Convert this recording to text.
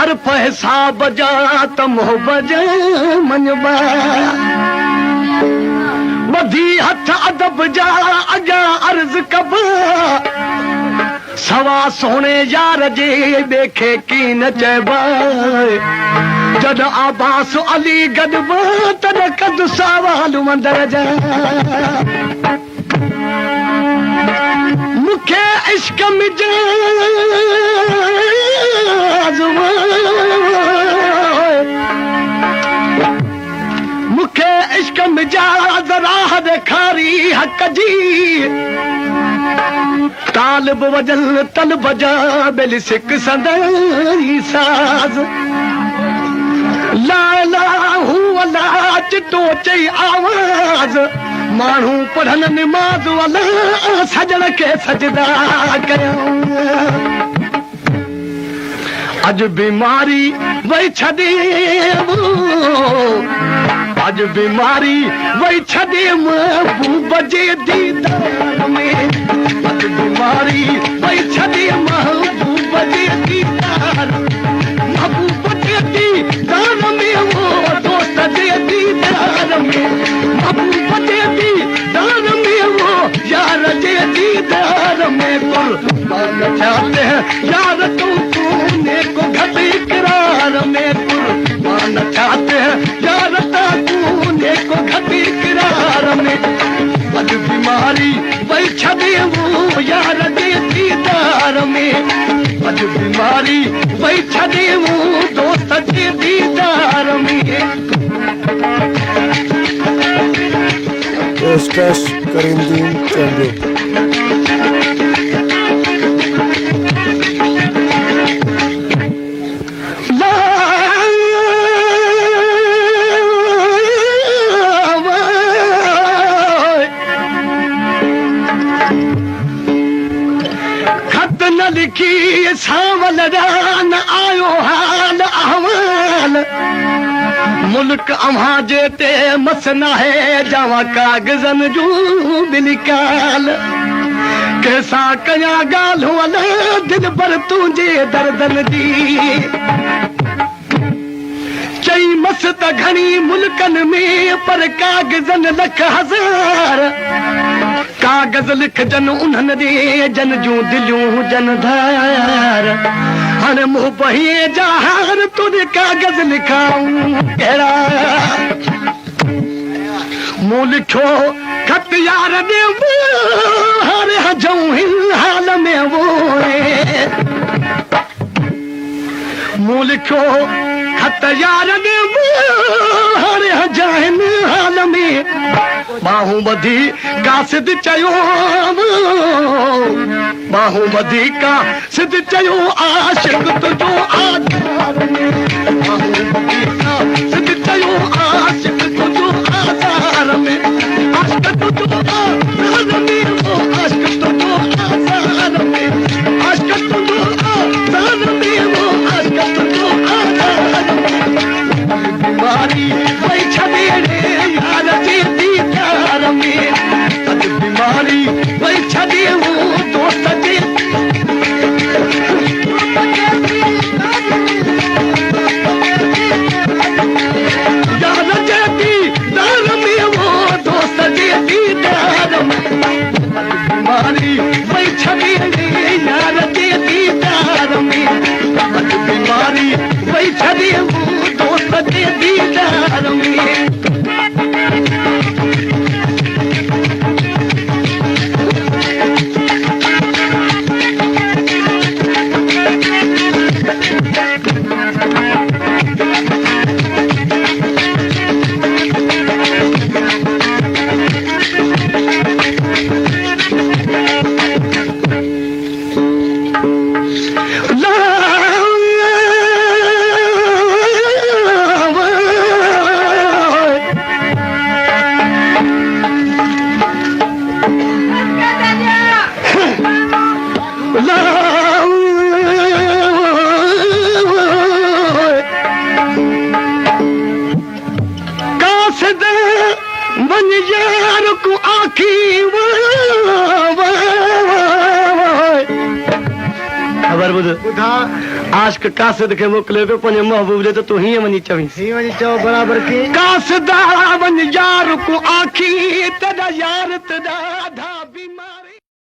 हर पैसा बजा तम हो बजे मनबा बधी हथ अदब जा अॻियां अर्ज़ कब सवा सोने यार जे ॿेखे की न चइबा जॾहिं आबास अली गॾिबा तॾहिं कद सवाल मंदर जा मूंखे इश्क मिजाज़ मूंखे इश्क मिजाज़ राह ॾेखारी हक़ जी तालिब वजल तलब जा बेली सिक संदई साज़ ला इलाहू अला चिटो चई आवाज़ माण्हू पढ़नि निमाज़ अला सजण खे सजदा कयूं अॼु बीमारी वई छॾे अॼु बीमारी वई छॾे महबूब जे दीदार में अॼु बीमारी वई छॾे महबूब जे दीदार महबूब जे दीदार में वो दोस्त जे दीदार में महबूब जे दीदार में वो यार जे दीदार में कुर्बान चाहते हैं यार तूने को घट इकरार में कुर्बान चाहते हैं यार तूने को घट इकरार में अॼु बीमारी वई छॾे वो यार जे दीदार में अॼु बीमारी वई छॾे वो दोस्त जे दीदार में पेशकश करीमुद्दीन चंदू लिखी सावल रान आयो हाल अहवाल मुल्क अव्हां जे ते मसना है जवा कागज़न जू बिलिकाल कैसा कया गाल्हू अला दिल भर तुंहिंजे दर्दन जी चई मस त घणी मुल्कन में पर कागज़न लख हज़ार कागज़ लिखजन उन्हनि ॾे जन जूं दिलियूं जन धार हाणे मूं बहीअ जा हार तुंहिंजे कागज़ लिखाऊं कहिड़ा मूं लिखियो खत यार ॾे हाणे हजऊं हिन हाल में वो मूं लिखियो खत यार ॾे हाणे हजा हिन हाल में बाहूं ॿधी का सिध चयो बाहूं ॿधी का सिध चयो आशिक़ तुंहिंजो आधार में बाहूं ॿधी का सिध चयो आशिक़ तुंहिंजो आधार में आशिक़ तुंहिंजो आधार में वो आशिक़ तुंहिंजो आधार में आशिक़ तुंहिंजो आधार में वो आशिक़ तुंहिंजो आधार में बीमारी वई छॾे यार जे दीदार में अॼु बीमारी वई छॾे वो दोस्त जे आखी खबर ॿुध ॿुधा आशिक कासिद खे मोकिले पियो पंहिंजे महबूब जे त तूं हीअं वञी चवीसि ही वञी चओ बराबरि की कासिदा वञ यार को आखी तेरा यार तेरा